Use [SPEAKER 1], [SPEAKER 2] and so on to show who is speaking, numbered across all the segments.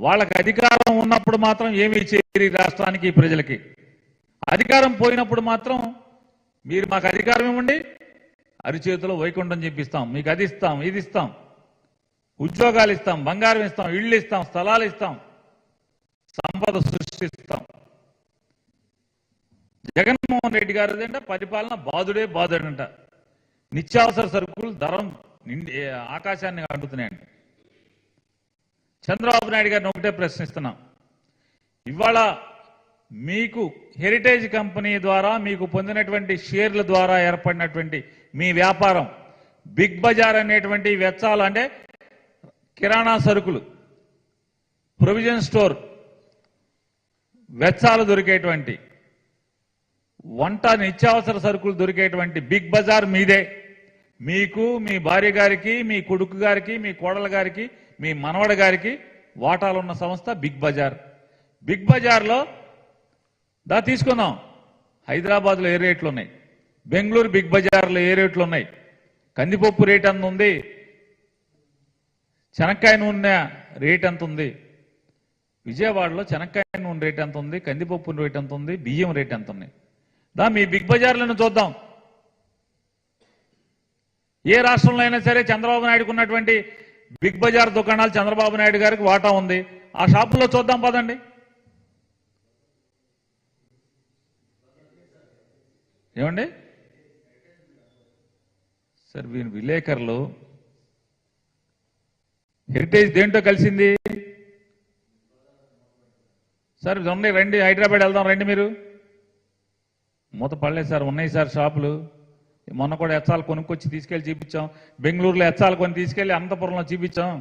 [SPEAKER 1] వాళ్ళకి అధికారం ఉన్నప్పుడు మాత్రం ఏమీ చేయరు రాష్ట్రానికి ప్రజలకి. అధికారం పోయినప్పుడు మాత్రం మీరు మాకు అధికారం ఇవ్వండి, అరిచేతిలో వైకుంఠం చెప్పిస్తాం, మీకు అది ఇస్తాం, ఇది ఇస్తాం, ఉద్యోగాలు ఇస్తాం, బంగారం ఇస్తాం, ఇళ్ళు ఇస్తాం, స్థలాలు ఇస్తాం, సంపద సృష్టిస్తాం. జగన్మోహన్ రెడ్డి గారు అంటే పరిపాలన బాధుడే బాధుడంట. నిత్యావసర సరుకులు ధరం ఆకాశాన్ని అంటున్నాయండి. చంద్రబాబు నాయుడు గారిని ఒకటే ప్రశ్నిస్తున్నాం. ఇవాళ మీకు హెరిటేజ్ కంపెనీ ద్వారా మీకు పొందినటువంటి షేర్ల ద్వారా ఏర్పడినటువంటి మీ వ్యాపారం బిగ్ బజార్ అనేటువంటి వెచ్చాలు, అంటే కిరాణా సరుకులు, ప్రొవిజన్ స్టోర్ వెచ్చాలు దొరికేటువంటి, వంట నిత్యావసర సరుకులు దొరికేటువంటి బిగ్ బజార్ మీదే. మీకు, మీ భార్య గారికి, మీ కొడుకు గారికి, మీ కోడల గారికి, మీ మనవడ గారికి వాటాలున్న సంస్థ బిగ్ బజార్. బిగ్ బజార్లో తీసుకుందాం, హైదరాబాద్లో ఏ రేట్లు ఉన్నాయి, బెంగళూరు బిగ్ బజార్లో ఏ రేట్లు ఉన్నాయి, కందిపప్పు రేట్ ఎంత ఉంది, శనక్కాయ నూనె రేట్ ఎంత ఉంది, విజయవాడలో శనక్కాయ నూనె రేట్ ఎంత ఉంది, కందిపప్పు రేట్ ఎంత ఉంది, బియ్యం రేట్ ఎంత ఉంది, మీ బిగ్ బజార్లను చూద్దాం. ఏ రాష్ట్రంలో అయినా సరే చంద్రబాబు నాయుడుకు ఉన్నటువంటి బిగ్ బజార్ దుకాణాలు చంద్రబాబు నాయుడు గారికి వాటా ఉంది. ఆ షాపుల్లో చూద్దాం పదండి. ఏమండి సార్, వీరు విలేకరులు హెరిటేజ్ దేంట్లో కలిసింది సార్? ఉన్నాయి, రండి, హైదరాబాద్ వెళ్దాం రండి. మీరు మూత పడలేదు సార్, ఉన్నాయి సార్ షాపులు. మొన్న కూడా ఎచ్చాలు కొనుక్కొచ్చి తీసుకెళ్ళి చూపించాం. బెంగళూరులో ఎచ్చాలు కొని తీసుకెళ్ళి అనంతపురంలో చూపించాం.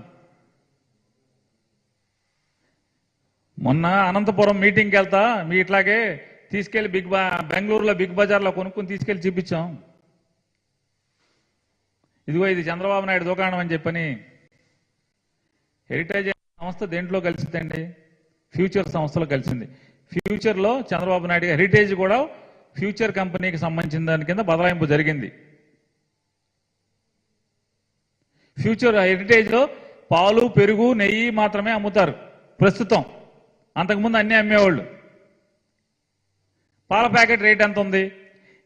[SPEAKER 1] మొన్న అనంతపురం మీటింగ్కి వెళ్తా మీ ఇట్లాగే తీసుకెళ్లి బెంగళూరులో బిగ్ బజార్లో కొనుక్కొని తీసుకెళ్లి చూపించాం. ఇదిగో ఇది చంద్రబాబు నాయుడు దుకాణం అని చెప్పని. హెరిటేజ్ సంస్థ దేంట్లో కలిసిందండి? ఫ్యూచర్ సంస్థలో కలిసింది. ఫ్యూచర్లో చంద్రబాబు నాయుడు హెరిటేజ్ కూడా ఫ్యూచర్ కంపెనీకి సంబంధించిన దాని కింద బదలాయింపు జరిగింది. ఫ్యూచర్ హెరిటేజ్లో పాలు, పెరుగు, నెయ్యి మాత్రమే అమ్ముతారు ప్రస్తుతం. అంతకుముందు అన్నీ అమ్మేవాళ్ళు. పాల ప్యాకెట్ రేట్ ఎంత ఉంది,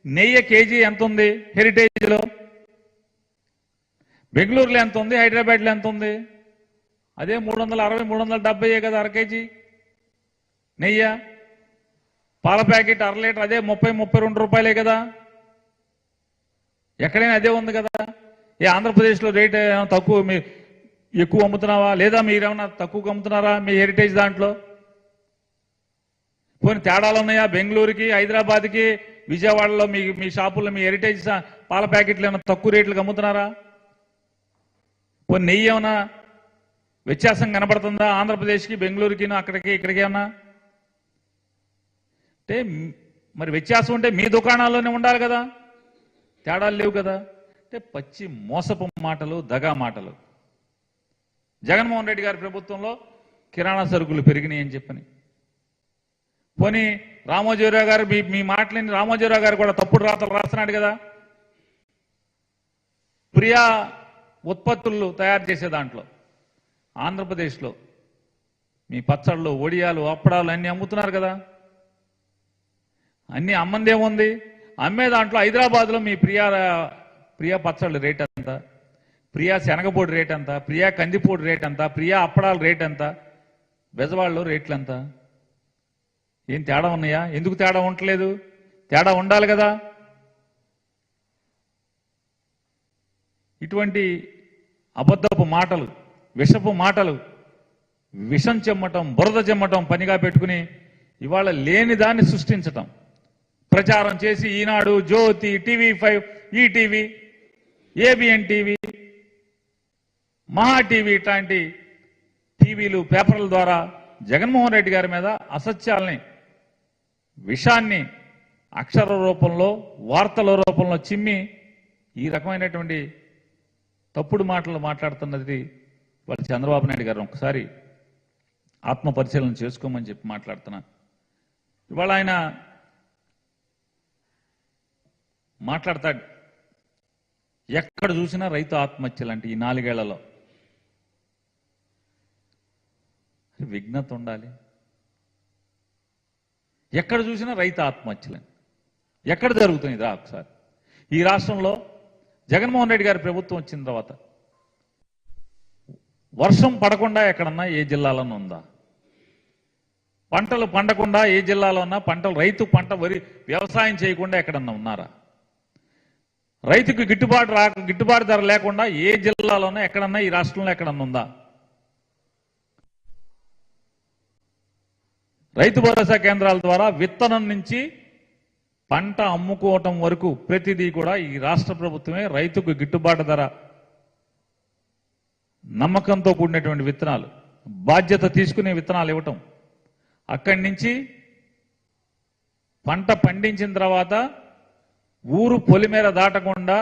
[SPEAKER 1] నెయ్యి కేజీ ఎంత ఉంది హెరిటేజ్లో, బెంగళూరులో ఎంత ఉంది, హైదరాబాద్లో ఎంత ఉంది? అదే 360, 370 కదా అర కేజీ నెయ్య. పాల ప్యాకెట్ అర లీటర్ అదే 30, 32 రూపాయలే కదా. ఎక్కడైనా అదే ఉంది కదా. ఏ ఆంధ్రప్రదేశ్లో రేట్ ఏమైనా తక్కువ, ఎక్కువ అమ్ముతున్నావా లేదా మీరేమన్నా తక్కువగా అమ్ముతున్నారా మీ హెరిటేజ్ దాంట్లో? పోనీ తేడాలు ఉన్నాయా? బెంగళూరుకి, హైదరాబాద్కి, విజయవాడలో మీ షాపుల్లో మీ హెరిటేజ్ పాల ప్యాకెట్లు ఏమైనా తక్కువ రేట్లకు అమ్ముతున్నారా? పోనీ నెయ్యి ఏమన్నా వ్యత్యాసం కనబడుతుందా ఆంధ్రప్రదేశ్కి, బెంగళూరుకి, అక్కడికి, ఇక్కడికి ఏమన్నా? అంటే మరి వ్యత్యాసం ఉంటే మీ దుకాణాల్లోనే ఉండాలి కదా, తేడాలు లేవు కదా. అంటే పచ్చి మోసపు మాటలు, దగా మాటలు. జగన్మోహన్ రెడ్డి గారి ప్రభుత్వంలో కిరాణా సరుకులు పెరిగినాయి అని చెప్పని. పోనీ రామోజీరావు గారు మీ మాటలని రామోజీరావు గారు కూడా తప్పుడు రాతలు రాస్తున్నాడు కదా. ప్రియా ఉత్పత్తులు తయారు చేసే దాంట్లో ఆంధ్రప్రదేశ్లో మీ పచ్చళ్ళు, వడియాలు, అప్పడాలు అన్నీ అమ్ముతున్నారు కదా. అన్నీ అమ్మందేముంది? అమ్మే దాంట్లో హైదరాబాద్లో మీ ప్రియా పచ్చళ్ళు రేట్ ఎంత, ప్రియా శనగపొడి రేట్ ఎంత, ప్రియా కందిపొడి రేట్ ఎంత, ప్రియా అప్పడాల రేట్ ఎంత, బెజవాడలో రేట్లు ఎంత? ఏం తేడా ఉన్నాయా? ఎందుకు తేడా ఉండలేదు? తేడా ఉండాలి కదా. ఇటువంటి అబద్ధపు మాటలు, విషపు మాటలు, విషం చెమ్మటం, బురద చెమ్మటం పనిగా పెట్టుకుని ఇవాళ లేని దాన్ని సృష్టించటం, ప్రచారం చేసి ఈనాడు, జ్యోతి, TV5, ఈటీవీ, ఏబిఎన్ టీవీ, మహా టీవీ ఇట్లాంటి టీవీలు, పేపర్ల ద్వారా జగన్మోహన్ రెడ్డి గారి మీద అసత్యాల్ని, విషాన్ని అక్షర రూపంలో, వార్తల రూపంలో చిమ్మి ఈ రకమైనటువంటి తప్పుడు మాటలు మాట్లాడుతున్నది వాళ్ళు చంద్రబాబు నాయుడు గారు. ఒకసారి ఆత్మ పరిశీలన చేసుకోమని చెప్పి మాట్లాడుతున్నా. ఇవాళ ఆయన మాట్లాడతాడు, ఎక్కడ చూసినా రైతు ఆత్మహత్యలు అంటే ఈ 4 ఏళ్లలో. విఘ్నత ఉండాలి. ఎక్కడ చూసినా రైతు ఆత్మహత్యలని ఎక్కడ జరుగుతుంది రా ఒకసారి. ఈ రాష్ట్రంలో జగన్మోహన్ రెడ్డి గారి ప్రభుత్వం వచ్చిన తర్వాత వర్షం పడకుండా ఎక్కడన్నా ఏ జిల్లాలోనూ ఉందా? పంటలు పండకుండా ఏ జిల్లాలో ఉన్నా పంటలు రైతు పంట వరి వ్యవసాయం చేయకుండా ఎక్కడన్నా ఉన్నారా? రైతుకు గిట్టుబాటు ధర లేకుండా ఏ జిల్లాలోనూ ఎక్కడన్నా ఈ రాష్ట్రంలో ఎక్కడన్నా ఉందా? రైతు భరోసా కేంద్రాల ద్వారా విత్తనం నుంచి పంట అమ్ముకోవటం వరకు ప్రతిదీ కూడా ఈ రాష్ట్ర ప్రభుత్వమే రైతుకు గిట్టుబాటు ధర, నమ్మకంతో కూడినటువంటి విత్తనాలు, బాధ్యత తీసుకునే విత్తనాలు ఇవ్వటం, అక్కడి నుంచి పంట పండించిన తర్వాత ఊరు పొలిమేర దాటకుండా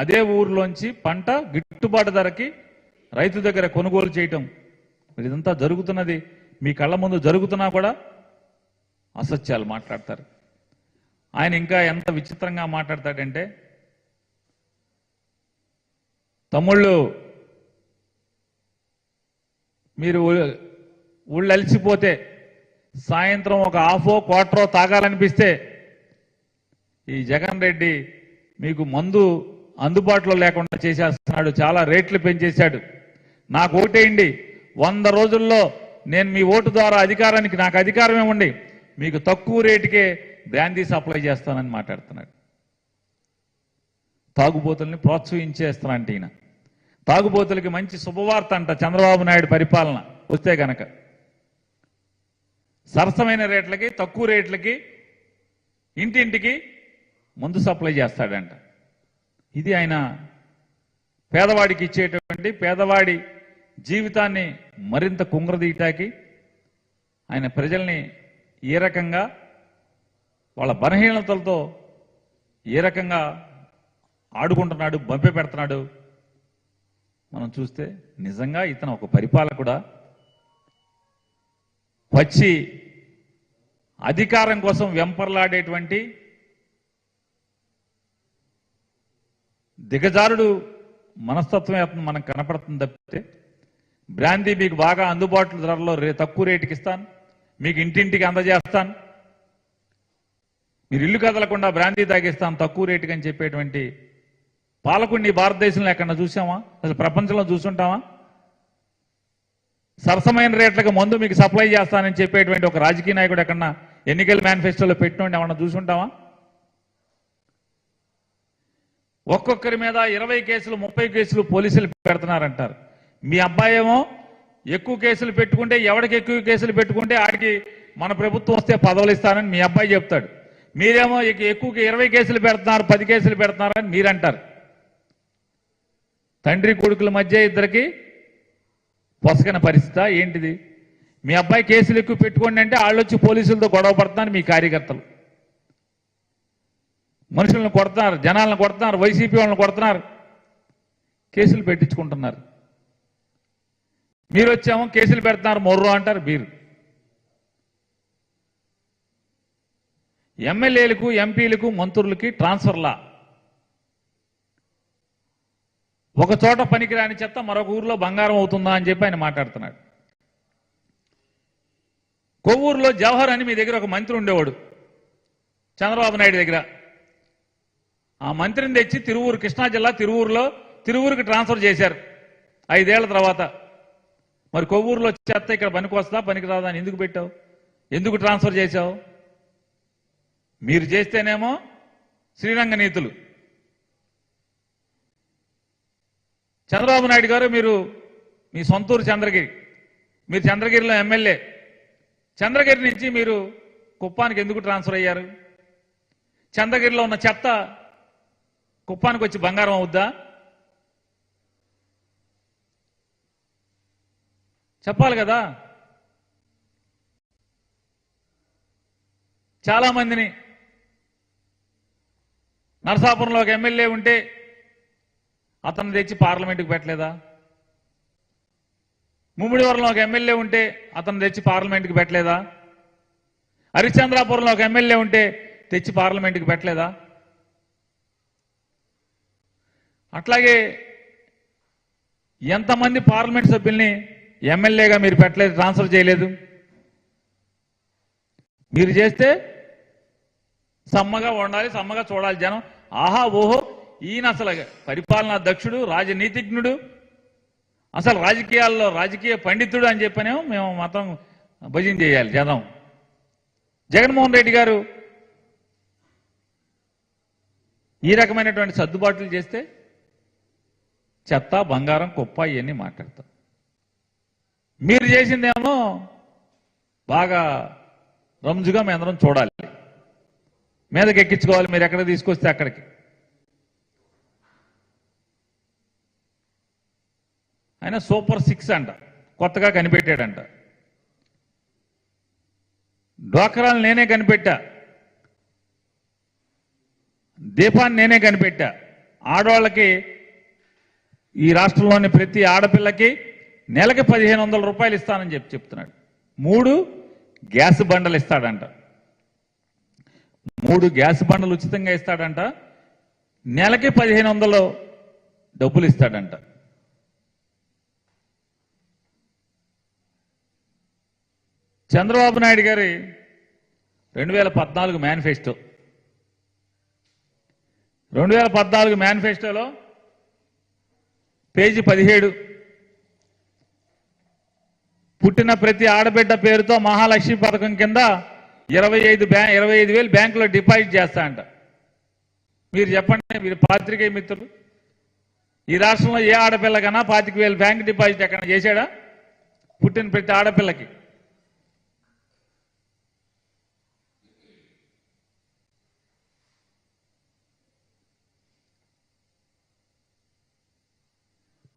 [SPEAKER 1] అదే ఊరిలోంచి పంట గిట్టుబాటు ధరకి రైతు దగ్గర కొనుగోలు చేయటం. ఇదంతా జరుగుతున్నది మీ కళ్ళ ముందు జరుగుతున్నా కూడా అసత్యాలు మాట్లాడతారు. ఆయన ఇంకా ఎంత విచిత్రంగా మాట్లాడతాడంటే, తమ్ముళ్ళు మీరు ఊళ్ళు అలిసిపోతే సాయంత్రం ఒక హాఫో క్వార్టరో తాగాలనిపిస్తే ఈ జగన్ రెడ్డి మీకు మందు అందుబాటులో లేకుండా చేసేస్తున్నాడు, చాలా రేట్లు పెంచేశాడు. నాకు ఓటేయండి, 100 రోజుల్లో నేను మీ ఓటు ద్వారా నాకు అధికారం ఇవ్వండి, మీకు తక్కువ రేటుకే బ్రాందీ సప్లై చేస్తానని మాట్లాడుతున్నాడు. తాగుబోతుల్ని ప్రోత్సహించేస్తానంటే ఈయన. తాగుబోతులకి మంచి శుభవార్త అంట చంద్రబాబు నాయుడు పరిపాలన వస్తే గనక. సరసమైన రేట్లకి తక్కువ రేట్లకి ఇంటింటికి మందు సప్లై చేస్తాడంట. ఇది ఆయన పేదవాడికి ఇచ్చేటువంటి, పేదవాడి జీవితాన్ని మరింత కుంగరదీయటానికి ఆయన ప్రజల్ని ఏ రకంగా వాళ్ళ బలహీనతలతో ఏ రకంగా ఆడుకుంటున్నాడు, బంపి పెడుతున్నాడు మనం చూస్తే నిజంగా ఇతను ఒక పరిపాలకుడా? వచ్చి అధికారం కోసం వెంపర్లాడేటువంటి దిగజారుడు మనస్తత్వం మనకు కనపడుతుంది తప్పితే, బ్రాందీ మీకు బాగా అందుబాటులో ధరలో తక్కువ రేటుకి ఇస్తాను, మీకు ఇంటింటికి అందజేస్తాను, మీరు ఇల్లు కదలకుండా బ్రాందీ తాగిస్తాను తక్కువ రేటుకి అని చెప్పేటువంటి పాలకుడిని భారతదేశంలో ఎక్కడన్నా చూసామా? అసలు ప్రపంచంలో చూసుంటామా? సరసమైన రేట్లకు మందు మీకు సప్లై చేస్తానని చెప్పేటువంటి ఒక రాజకీయ నాయకుడు ఎక్కడన్నా ఎన్నికల మేనిఫెస్టోలో పెట్టినోండి ఏమన్నా చూసుంటామా? ఒక్కొక్కరి మీద 20 కేసులు 30 కేసులు పోలీసులు పెడుతున్నారంటారు. మీ అబ్బాయి ఏమో ఎక్కువ కేసులు పెట్టుకుంటే, ఎవరికి ఎక్కువ కేసులు పెట్టుకుంటే ఆడికి మన ప్రభుత్వం వస్తే పదవులు ఇస్తానని మీ అబ్బాయి చెప్తాడు. మీరేమో ఎక్కువ 20 కేసులు పెడుతున్నారు, 10 కేసులు పెడుతున్నారని మీరంటారు. తండ్రి కొడుకుల మధ్య ఇద్దరికి పొసకన పరిస్థితి ఏంటిది? మీ అబ్బాయి కేసులు ఎక్కువ పెట్టుకోండి అంటే వాళ్ళు వచ్చి పోలీసులతో గొడవ పడుతున్నారు. మీ కార్యకర్తలు మనుషులను కొడుతున్నారు, జనాలను కొడుతున్నారు, వైసీపీ వాళ్ళని కొడుతున్నారు, కేసులు పెట్టించుకుంటున్నారు. మీరు వచ్చామో కేసులు పెడుతున్నారు మొర్రో అంటారు. మీరు ఎమ్మెల్యేలకు, ఎంపీలకు, మంత్రులకి ట్రాన్స్ఫర్లా. ఒక చోట పనికిరాని చెత్త మరొక ఊర్లో బంగారం అవుతుందా అని చెప్పి ఆయన మాట్లాడుతున్నాడు. కొవ్వూరులో జవహర్ అని మీ దగ్గర ఒక మంత్రి ఉండేవాడు చంద్రబాబు నాయుడు దగ్గర. ఆ మంత్రిని తెచ్చి తిరువూరు, కృష్ణా జిల్లా తిరువూరుకి ట్రాన్స్ఫర్ చేశారు 5 ఏళ్ల తర్వాత. మరి కొవ్వూరులో చెత్త ఇక్కడ పనికొస్తా పనికిరాదా అని ఎందుకు పెట్టావు? ఎందుకు ట్రాన్స్ఫర్ చేశావు? మీరు చేస్తేనేమో శ్రీరంగ నీతులు. చంద్రబాబు నాయుడు గారు మీరు మీ సొంతూరు చంద్రగిరి, మీరు చంద్రగిరిలో ఎమ్మెల్యే. చంద్రగిరి నుంచి మీరు కుప్పానికి ఎందుకు ట్రాన్స్ఫర్ అయ్యారు? చంద్రగిరిలో ఉన్న చెత్త కుప్పానికి వచ్చి బంగారం అవుద్దా? చెప్పాలి కదా. చాలా మందిని నరసాపురంలో ఒక ఎమ్మెల్యే ఉంటే అతను తెచ్చి పార్లమెంటుకు పెట్టలేదా? ముమ్మిడివరంలో ఒక ఎమ్మెల్యే ఉంటే అతను తెచ్చి పార్లమెంటుకు పెట్టలేదా? హరిశ్చంద్రాపురంలో ఒక ఎమ్మెల్యే ఉంటే తెచ్చి పార్లమెంటుకు పెట్టలేదా? అట్లాగే ఎంతమంది పార్లమెంట్ సభ్యుల్ని ఎమ్మెల్యేగా మీరు పెట్టలేదు, ట్రాన్స్ఫర్ చేయలేదు. మీరు చేస్తే సమ్మగా ఉండాలి, సమ్మగా చూడాలి జనం. ఆహా ఓహో, ఈయన అసలు పరిపాలనా దక్షుడు, రాజనీతిజ్ఞుడు, అసలు రాజకీయాల్లో రాజకీయ పండితుడు అని చెప్పనేమో మేము మాత్రం భజన చేయాలి జనం. జగన్మోహన్ రెడ్డి గారు ఈ రకమైనటువంటి సర్దుబాట్లు చేస్తే చెత్త, బంగారం, కుప్ప ఇవన్నీ మాట్లాడతాం. మీరు చేసిందేమో బాగా రంజుగా మీ అందరం చూడాలి, మీదకి ఎక్కించుకోవాలి, మీరు ఎక్కడ తీసుకొస్తే అక్కడికి. ఆయన సూపర్ 6 అంట, కొత్తగా కనిపెట్టాడంట. డ్వాక్రాలు నేనే కనిపెట్టా, దీపాన్ని నేనే కనిపెట్టా. ఆడవాళ్ళకి, ఈ రాష్ట్రంలోని ప్రతి ఆడపిల్లకి నెలకి 1500 రూపాయలు ఇస్తానని చెప్తున్నాడు. 3 గ్యాస్ బండలు ఇస్తాడంట, 3 గ్యాస్ బండలు ఉచితంగా ఇస్తాడంట, నెలకి 1500 డబ్బులు ఇస్తాడంట. చంద్రబాబు నాయుడు గారి 2014 మేనిఫెస్టో, 2014 మేనిఫెస్టోలో పేజీ 17, పుట్టిన ప్రతి ఆడబిడ్డ పేరుతో మహాలక్ష్మి పథకం కింద 25,000 బ్యాంకులో డిపాజిట్ చేస్తా అంట. మీరు చెప్పండి, మీరు పాత్రికేయ మిత్రులు, ఈ రాష్ట్రంలో ఏ ఆడపిల్లకన్నా 25,000 బ్యాంక్ డిపాజిట్ ఎక్కడ చేశాడా? పుట్టిన ప్రతి ఆడపిల్లకి.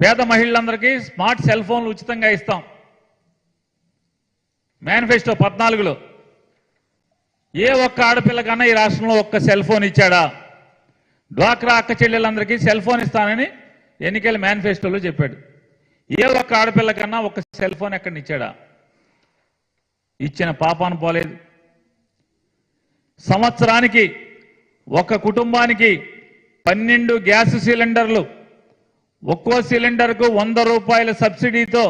[SPEAKER 1] పేద మహిళలందరికీ స్మార్ట్ సెల్ ఫోన్లు ఉచితంగా ఇస్తాం. మేనిఫెస్టో 14లో ఏ ఒక్క ఆడపిల్లకన్నా ఈ రాష్ట్రంలో ఒక్క సెల్ ఫోన్ ఇచ్చాడా? డ్వాక్రా అక్క చెల్లెలందరికీ సెల్ ఫోన్ ఇస్తానని ఎన్నికల మేనిఫెస్టోలో చెప్పాడు. ఏ ఒక్క ఆడపిల్లకన్నా ఒక్క సెల్ ఫోన్ ఎక్కడినిచ్చాడా? ఇచ్చిన పాపాను పోలేదు. సంవత్సరానికి ఒక కుటుంబానికి 12 గ్యాస్ సిలిండర్లు, ఒక్కో సిలిండర్కు 100 రూపాయల సబ్సిడీతో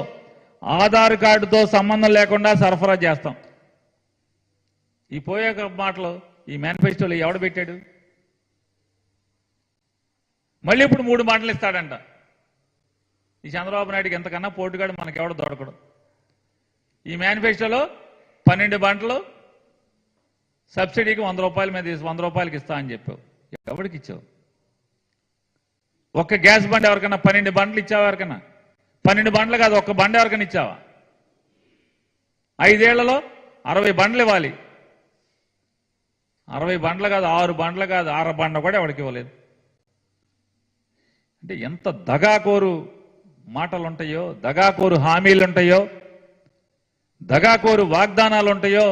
[SPEAKER 1] ఆధార్ కార్డుతో సంబంధం లేకుండా సరఫరా చేస్తాం. ఈ పోయే మాటలు ఈ మేనిఫెస్టోలో ఎవడు పెట్టాడు? మళ్ళీ ఇప్పుడు 3 మాటలు ఇస్తాడంట. ఈ చంద్రబాబు నాయుడికి ఎంతకన్నా పోటుగాడు మనకెవడు దొరకడు. ఈ మేనిఫెస్టోలో 12 బండ్లు సబ్సిడీకి 100 రూపాయల మీద 100 రూపాయలకి ఇస్తా అని చెప్పావు. ఎవరికి ఇచ్చావు? ఒక్క గ్యాస్ బండి ఎవరికన్నా 12 బండ్లు ఇచ్చావా? ఎవరికన్నా 12 బండ్లు కాదు, ఒక్క బండి ఎవరికన్నా ఇచ్చావా? 5 ఏళ్లలో 60 బండ్లు ఇవ్వాలి. 60 బండ్లు కాదు, 6 బండ్లు కాదు, 6 బండ్ల కూడా ఎవరికి ఇవ్వలేదు. అంటే ఎంత దగాకోరు మాటలు ఉంటాయో, దగాకోరు హామీలు ఉంటాయో, దగాకోరు వాగ్దానాలు ఉంటాయో.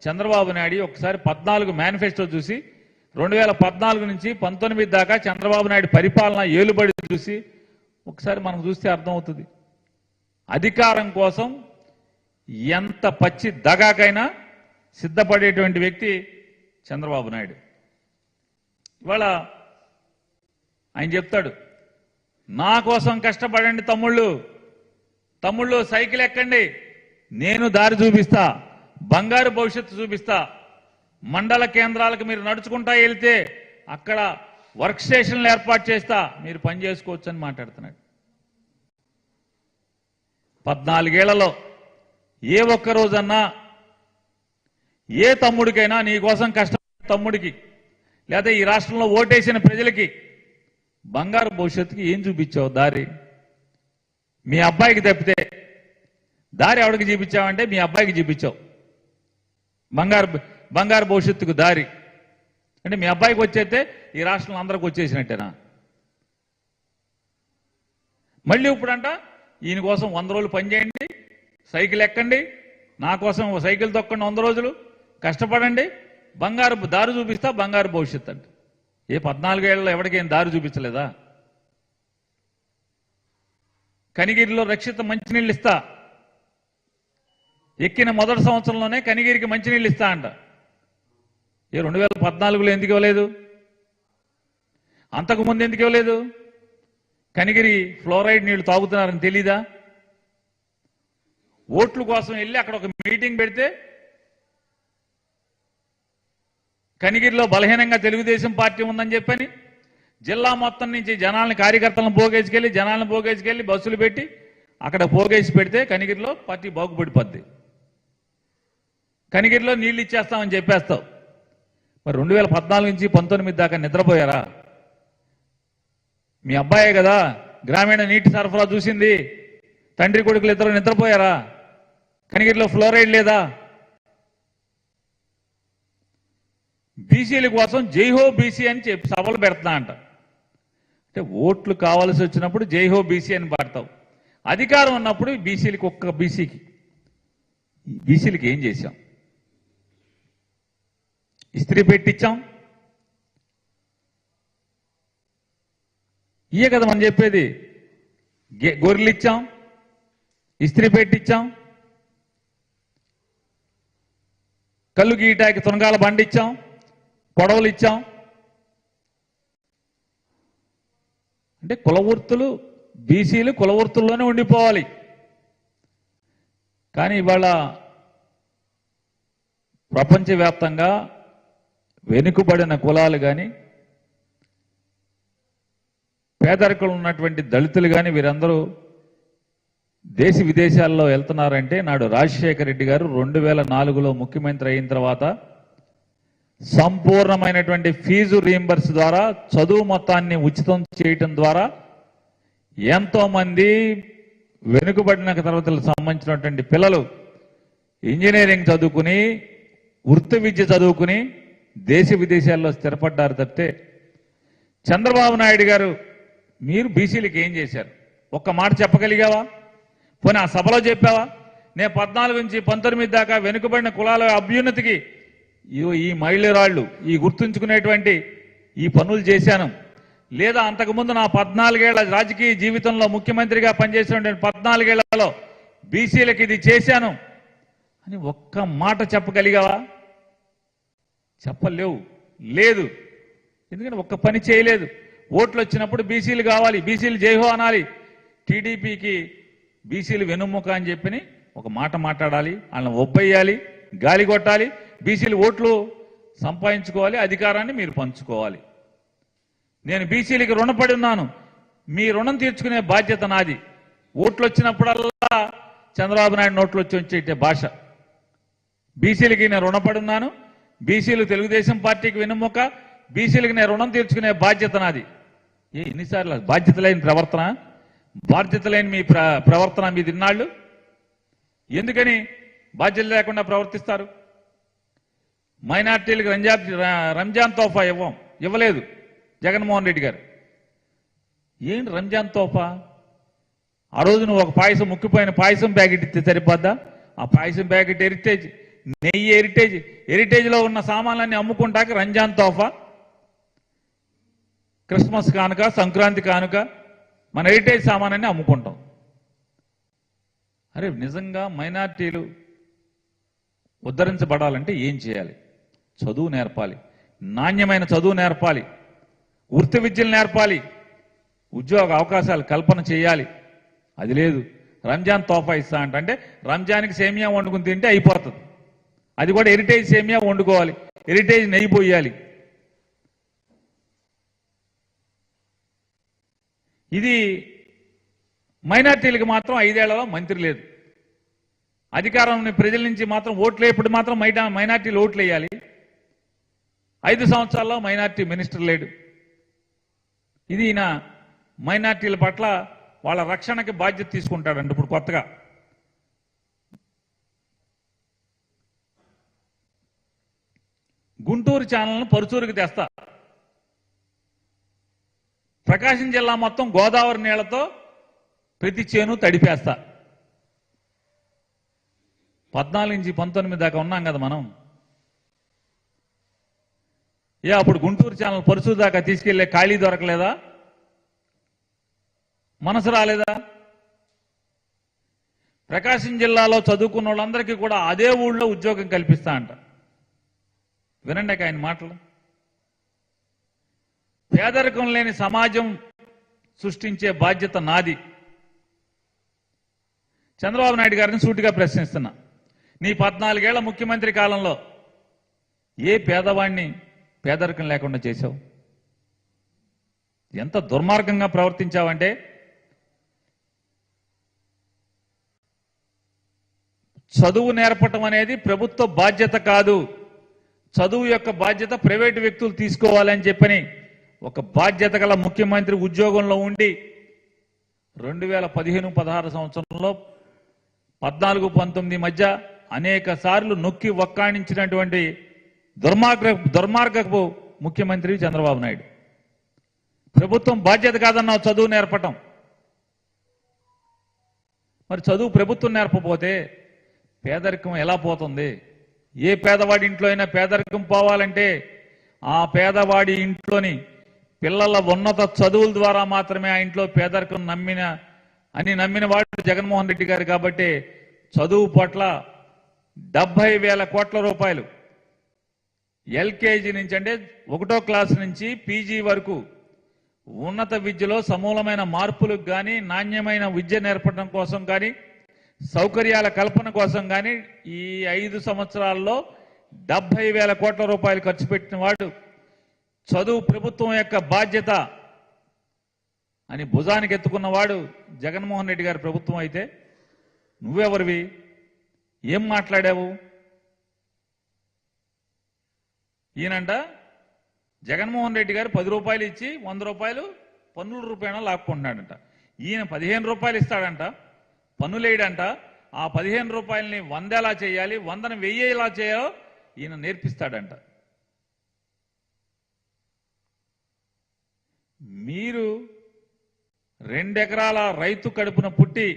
[SPEAKER 1] చంద్రబాబు నాయుడు ఒకసారి 14 మేనిఫెస్టో చూసి 2014 నుంచి 19 దాకా చంద్రబాబు నాయుడు పరిపాలన ఏలుబడి చూసి ఒకసారి మనం చూస్తే అర్థమవుతుంది. అధికారం కోసం ఎంత పచ్చి దగాకైనా సిద్ధపడేటువంటి వ్యక్తి చంద్రబాబు నాయుడు. ఇవాళ ఆయన చెప్తాడు, నా కోసం కష్టపడండి తమ్ముళ్ళు సైకిల్ ఎక్కండి, నేను దారి చూపిస్తా, బంగారు భవిష్యత్తు చూపిస్తా, మండల కేంద్రాలకు మీరు నడుచుకుంటా వెళ్తే అక్కడ వర్క్ స్టేషన్లు ఏర్పాటు చేస్తా, మీరు పని చేసుకోవచ్చు అని మాట్లాడుతున్నాడు. 14 ఏళ్లలో ఏ ఒక్క రోజన్నా ఏ తమ్ముడికైనా నీ కోసం కష్టపడే తమ్ముడికి లేదా ఈ రాష్ట్రంలో ఓటేసిన ప్రజలకి బంగారు భవిష్యత్తుకి ఏం చూపించావు దారి? మీ అబ్బాయికి తప్పితే దారి ఎవరికి చూపించావంటే మీ అబ్బాయికి చూపించావు బంగారు భవిష్యత్తుకు దారి. అంటే మీ అబ్బాయికి వచ్చేస్తే ఈ రాష్ట్రంలో అందరికి వచ్చేసినట్టేనా? మళ్ళీ ఇప్పుడంట ఈయన కోసం 100 రోజులు పనిచేయండి, సైకిల్ ఎక్కండి, నా కోసం సైకిల్ తొక్కండి 100 రోజులు కష్టపడండి, బంగారు దారి చూపిస్తా, బంగారు భవిష్యత్తు అంటే. ఏ 14 ఏళ్లలో ఎవరికేం దారి చూపించలేదా? కనిగిరిలో రక్షిత మంచినీళ్ళు ఇస్తా, ఎక్కిన మొదటి సంవత్సరంలోనే కనిగిరికి మంచినీళ్ళు ఇస్తా అంట. ఏ 2014లో ఎందుకు ఇవ్వలేదు? అంతకుముందు ఎందుకు ఇవ్వలేదు? కనిగిరి ఫ్లోరైడ్ నీళ్లు తాగుతున్నారని తెలీదా? ఓట్ల కోసం వెళ్ళి అక్కడ ఒక మీటింగ్ పెడితే కనిగిరిలో బలహీనంగా తెలుగుదేశం పార్టీ ఉందని చెప్పని జిల్లా మొత్తం నుంచి జనాలను కార్యకర్తలను పోగేసుకెళ్లి బస్సులు పెట్టి అక్కడ పోగేసి పెడితే కనిగిరిలో పార్టీ బాగుపడిపోద్ది. కనిగిరిలో నీళ్లు ఇచ్చేస్తామని చెప్పేస్తావు. మరి 2014 నుంచి 19 దాకా నిద్రపోయారా? మీ అబ్బాయే కదా గ్రామీణ నీటి సరఫరా చూసింది. తండ్రి కొడుకులు ఇద్దరు నిద్రపోయారా? కనిగిరిలో ఫ్లోరైడ్ లేదా? బీసీల కోసం జైహో బీసీ అని చెప్పి సభలు పెడతా అంట. అంటే ఓట్లు కావాల్సి వచ్చినప్పుడు జైహో బీసీ అని పాడతావు. అధికారం ఉన్నప్పుడు బీసీలకి ఒక్క బీసీలకి ఏం చేశాం? ఇస్త్రీ పెట్టించాం. ఇయే కదా మనం చెప్పేది. గొర్రెలు ఇచ్చాం, ఇస్త్రీ పెట్టించాం, కళ్ళు గీయటానికి తునగాల బండి ఇచ్చాం, పొడవలు ఇచ్చాం. అంటే కులవృత్తులు బీసీలు కులవృత్తుల్లోనే ఉండిపోవాలి. కానీ ఇవాళ ప్రపంచవ్యాప్తంగా వెనుకబడిన కులాలు కానీ పేదరికలు ఉన్నటువంటి దళితులు కానీ వీరందరూ దేశ విదేశాల్లో వెళ్తున్నారంటే నాడు రాజశేఖర రెడ్డి గారు 2004లో ముఖ్యమంత్రి అయిన తర్వాత సంపూర్ణమైనటువంటి ఫీజు రీయింబర్స్ ద్వారా చదువు మొత్తాన్ని ఉచితం చేయటం ద్వారా ఎంతో మంది వెనుకబడిన తరగతులకు సంబంధించినటువంటి పిల్లలు ఇంజనీరింగ్ చదువుకుని వృత్తి విద్య చదువుకుని దేశ విదేశాల్లో స్థిరపడ్డారు తప్పితే చంద్రబాబు నాయుడు గారు మీరు బీసీలకు ఏం చేశారు? ఒక్క మాట చెప్పగలిగావా? పోనీ ఆ సభలో చెప్పావా? నేను 14 నుంచి 19 దాకా వెనుకబడిన కులాల అభ్యున్నతికి ఈ మహిళరాళ్ళు ఈ గుర్తుంచుకునేటువంటి ఈ పనులు చేశాను, లేదా అంతకుముందు నా 14 ఏళ్ల రాజకీయ జీవితంలో ముఖ్యమంత్రిగా పనిచేసిన 14 ఏళ్లలో బీసీలకు ఇది చేశాను అని ఒక్క మాట చెప్పగలిగావా? చెప్పలేవు. లేదు, ఎందుకంటే ఒక్క పని చేయలేదు. ఓట్లు వచ్చినప్పుడు బీసీలు కావాలి, బీసీలు జైహో అనాలి, టీడీపీకి బీసీలు వెనుముక అని చెప్పి ఒక మాట మాట్లాడాలి, వాళ్ళని ఒబ్బెయ్యాలి, గాలి కొట్టాలి, బీసీలు ఓట్లు సంపాదించుకోవాలి, అధికారాన్ని మీరు పంచుకోవాలి. నేను బీసీలకి రుణపడి ఉన్నాను, మీ రుణం తీర్చుకునే బాధ్యత నాది. ఓట్లు వచ్చినప్పుడల్లా చంద్రబాబు నాయుడు నోట్లు వచ్చే భాష. బీసీలకి నేను రుణపడి ఉన్నాను, బీసీలు తెలుగుదేశం పార్టీకి వెనుముక, బీసీలకు నేను రుణం తీర్చుకునే బాధ్యత నాది. ఎన్నిసార్లు బాధ్యత లేని మీ ప్రవర్తన మీ దిన్నాళ్ళు ఎందుకని బాధ్యత లేకుండా ప్రవర్తిస్తారు? మైనార్టీలకు రంజాన్ తోఫా ఇవ్వలేదు జగన్మోహన్ రెడ్డి గారు. ఏంటి రంజాన్ తోఫా? ఆ రోజు నువ్వు ఒక పాయసం ముక్కిపోయిన పాయసం ప్యాకెట్ ఇస్తే సరిపోద్దా? ఆ పాయసం ప్యాకెట్ హెరిటేజ్, నెయ్యి హెరిటేజ్లో ఉన్న సామాన్లన్నీ అమ్ముకుంటాక రంజాన్ తోఫా, క్రిస్మస్ కానుక, సంక్రాంతి కానుక, మన హెరిటేజ్ సామానాన్ని అమ్ముకుంటాం. అరే నిజంగా మైనార్టీలు ఉద్ధరించబడాలంటే ఏం చేయాలి? చదువు నేర్పాలి, నాణ్యమైన చదువు నేర్పాలి, వృత్తి విద్యలు నేర్పాలి, ఉద్యోగ అవకాశాలు కల్పన చేయాలి. అది లేదు. రంజాన్ తోఫా ఇస్తా అంటే రంజాన్కి సేమియా వండుకుని తింటే అయిపోతుంది. అది కూడా హెరిటేజ్ సేమియా వండుకోవాలి, హెరిటేజ్ నెయ్యి పోయాలి. ఇది మైనార్టీలకు మాత్రం 5 ఏళ్లలో మంత్రి లేదు. అధికారం ప్రజల నుంచి మాత్రం ఓట్లు ఇప్పుడు మాత్రం మైనార్టీలు ఓట్లు వేయాలి. 5 సంవత్సరాల్లో మైనార్టీ మినిస్టర్ లేడు. ఇది ఈయన మైనార్టీల పట్ల వాళ్ళ రక్షణకి బాధ్యత తీసుకుంటాడంట. ఇప్పుడు కొత్తగా గుంటూరు ఛానల్ను పరుచూరుకి తెస్తా, ప్రకాశం జిల్లా మొత్తం గోదావరి నీళ్లతో ప్రతి చేను తడిపేస్తా. 14 నుంచి 19 దాకా ఉన్నాం కదా మనం. అప్పుడు గుంటూరు ఛానల్ పరుచూరు దాకా తీసుకెళ్లే ఖాళీ దొరకలేదా? మనసు రాలేదా? ప్రకాశం జిల్లాలో చదువుకున్న వాళ్ళందరికీ కూడా అదే ఊళ్ళో ఉద్యోగం కల్పిస్తా అంట. వినండి ఆయన మాటలు. పేదరికం లేని సమాజం సృష్టించే బాధ్యత నాది. చంద్రబాబు నాయుడు గారిని సూటిగా ప్రశ్నిస్తున్నా, నీ 14 ఏళ్ల ముఖ్యమంత్రి కాలంలో ఏ పేదవాడిని పేదరికం లేకుండా చేశావు? ఎంత దుర్మార్గంగా ప్రవర్తించావంటే, చదువు నేర్పటం అనేది ప్రభుత్వ బాధ్యత కాదు, చదువు యొక్క బాధ్యత ప్రైవేటు వ్యక్తులు తీసుకోవాలని చెప్పని ఒక బాధ్యత గల ముఖ్యమంత్రి ఉద్యోగంలో ఉండి 2015-16 సంవత్సరంలో 14-19 మధ్య అనేక సార్లు నొక్కి వక్కాణించినటువంటి దుర్మార్గపు ముఖ్యమంత్రి చంద్రబాబు నాయుడు. ప్రభుత్వం బాధ్యత కాదన్నావు చదువు నేర్పటం. మరి చదువు ప్రభుత్వం నేర్పపోతే పేదరికం ఎలా పోతుంది? ఏ పేదవాడి ఇంట్లో అయినా పేదరికం పోవాలంటే ఆ పేదవాడి ఇంట్లోని పిల్లల ఉన్నత చదువుల ద్వారా మాత్రమే ఆ ఇంట్లో పేదరికం నమ్మిన వాడు జగన్మోహన్ రెడ్డి గారు. కాబట్టి చదువు పట్ల 70,000 కోట్ల రూపాయలు ఎల్కేజీ నుంచి అంటే 1వ క్లాసు నుంచి పీజీ వరకు ఉన్నత విద్యలో సమూలమైన మార్పులకు కానీ, నాణ్యమైన విద్య నేర్పడం కోసం కానీ, సౌకర్యాల కల్పన కోసం కానీ ఈ 5 సంవత్సరాల్లో 70,000 కోట్ల రూపాయలు ఖర్చు పెట్టిన వాడు, చదువు ప్రభుత్వం యొక్క బాధ్యత అని భుజానికి ఎత్తుకున్నవాడు జగన్మోహన్ రెడ్డి గారి ప్రభుత్వం అయితే నువ్వెవరివి? ఏం మాట్లాడావు? ఈయనంట జగన్మోహన్ రెడ్డి గారు 10 రూపాయలు ఇచ్చి 100 రూపాయలు పన్నుల రూపాయన లాక్కుంటున్నాడంట. ఈయన 15 రూపాయలు ఇస్తాడంట, పన్నులేయడంట. ఆ 15 రూపాయలని 100 ఎలా చేయాలి, 100ని 1000 ఎలా చేయాలో ఈయన నేర్పిస్తాడంట. మీరు 2 ఎకరాల రైతు కడుపున పుట్టి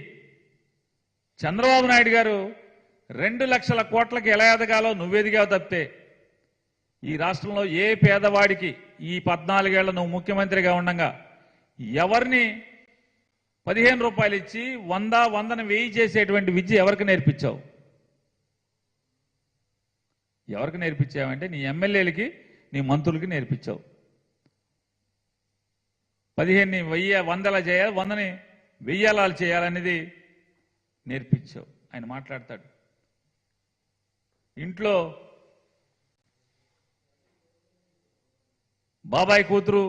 [SPEAKER 1] చంద్రబాబు నాయుడు గారు 2 లక్షల కోట్లకి ఎలా ఎదగాలో నువ్వెదిగావు తప్పితే ఈ రాష్ట్రంలో ఏ పేదవాడికి ఈ 14 ఏళ్ల నువ్వు ముఖ్యమంత్రిగా ఉండగా ఎవరిని 15 రూపాయలు ఇచ్చి 100ని 1000 చేసేటువంటి విద్య ఎవరికి నేర్పించావు? ఎవరికి నేర్పించావంటే నీ ఎమ్మెల్యేలకి, నీ మంత్రులకి నేర్పించావు. 15ని 100 ఎలా చేయాలి, 100ని 1000 ఎలా చేయాలనేది నేర్పించావు. ఆయన మాట్లాడతాడు. ఇంట్లో బాబాయ్ కూతురు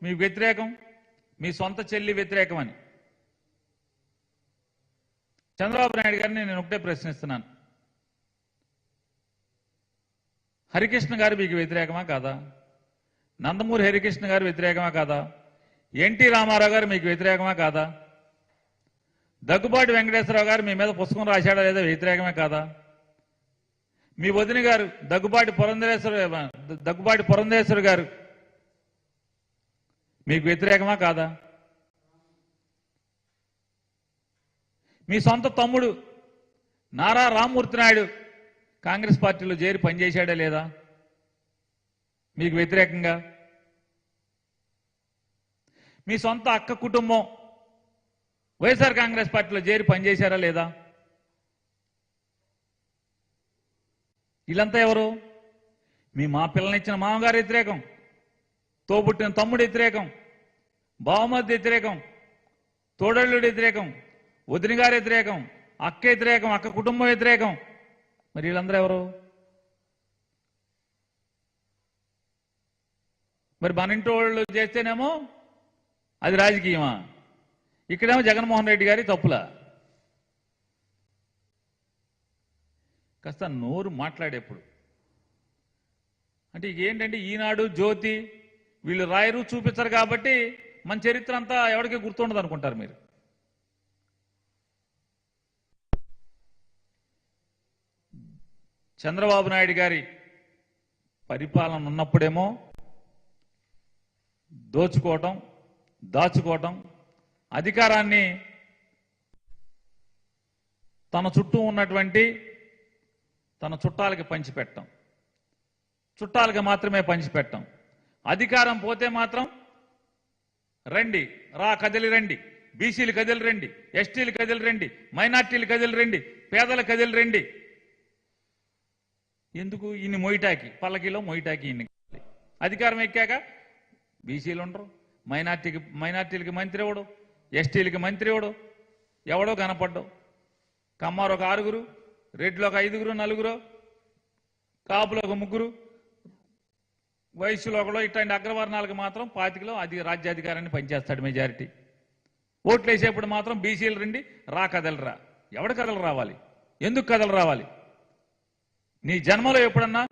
[SPEAKER 1] మీకు వ్యతిరేకం, మీ సొంత చెల్లి వ్యతిరేకం అని. చంద్రబాబు నాయుడు గారిని నేను ఒకటే ప్రశ్నిస్తున్నాను, హరికృష్ణ గారు మీకు వ్యతిరేకమా కాదా? నందమూరి హరికృష్ణ గారు వ్యతిరేకమా కాదా? ఎన్టీ రామారావు గారు మీకు వ్యతిరేకమా కాదా? దగ్గుబాటి వెంకటేశ్వరరావు గారు మీ మీద పుస్తకం రాశాడా లేదా వ్యతిరేకమే కాదా? మీ వదిన గారు దగ్గుబాటి పురంధేశ్వర గారు మీకు వ్యతిరేకమా కాదా? మీ సొంత తమ్ముడు నారా రామ్మూర్తి నాయుడు కాంగ్రెస్ పార్టీలో చేరి పనిచేశాడా లేదా మీకు వ్యతిరేకంగా? మీ సొంత అక్క కుటుంబం వైఎస్ఆర్ కాంగ్రెస్ పార్టీలో చేరి పనిచేశారా లేదా? వీళ్ళంతా ఎవరు? మా పిల్లనిచ్చిన మామగారు వ్యతిరేకం, తోబుట్టిన తమ్ముడు వ్యతిరేకం, బావమర్ది వ్యతిరేకం, తోడళ్ళుడు వ్యతిరేకం, వదిన గారు వ్యతిరేకం, అక్క వ్యతిరేకం, అక్క కుటుంబం వ్యతిరేకం. మరి వీళ్ళందరూ ఎవరు? మరి మన ఇంటి వాళ్ళు చేస్తేనేమో అది రాజకీయమా? ఇక్కడేమో జగన్మోహన్ రెడ్డి గారి తప్పులా? కాస్త నోరు మాట్లాడేప్పుడు అంటే ఏంటంటే ఈనాడు, జ్యోతి వీళ్ళు రాయరు, చూపించరు కాబట్టి మన చరిత్ర అంతా ఎవరికి గుర్తుండదు అనుకుంటారు మీరు. చంద్రబాబు నాయుడు గారి పరిపాలన ఉన్నప్పుడేమో దోచుకోవటం, దాచుకోవటం, అధికారాన్ని తన చుట్టూ ఉన్నటువంటి తన చుట్టాలకి పంచిపెట్టడం, చుట్టాలకి మాత్రమే పంచిపెట్టడం. అధికారం పోతే మాత్రం రండి, కదిలి రండి, బీసీలు కదిలి రండి, ఎస్టీలు కదిలి రండి, మైనార్టీలు కదిలి రండి, పేదలు కదిలి రండి. ఎందుకు? ఇన్ని మొయిటాకి, పల్లకిలో మొయిటాకి ఇన్ని. అధికారం ఎక్కాక బీసీలు ఉండరు, మైనార్టీలకి మంత్రి ఎవడు, ఎస్టీలకి మంత్రి ఎవడు, ఎవడో కనపడ్డావు. కమ్మారు ఒక 6, రెడ్లు ఒక 5, 4, కాపులు ఒక 3, వయసులో ఒకలో ఇట్లాంటి అగ్రవర్ణాలకు మాత్రం 25లో అది రాజ్యాధికారాన్ని పనిచేస్తాడు మెజారిటీ. ఓట్లు వేసేప్పుడు మాత్రం బీసీలు రండి, రా కదలరా. ఎవడు కథలు రావాలి? ఎందుకు కథలు రావాలి? నీ జన్మలో ఎప్పుడన్నా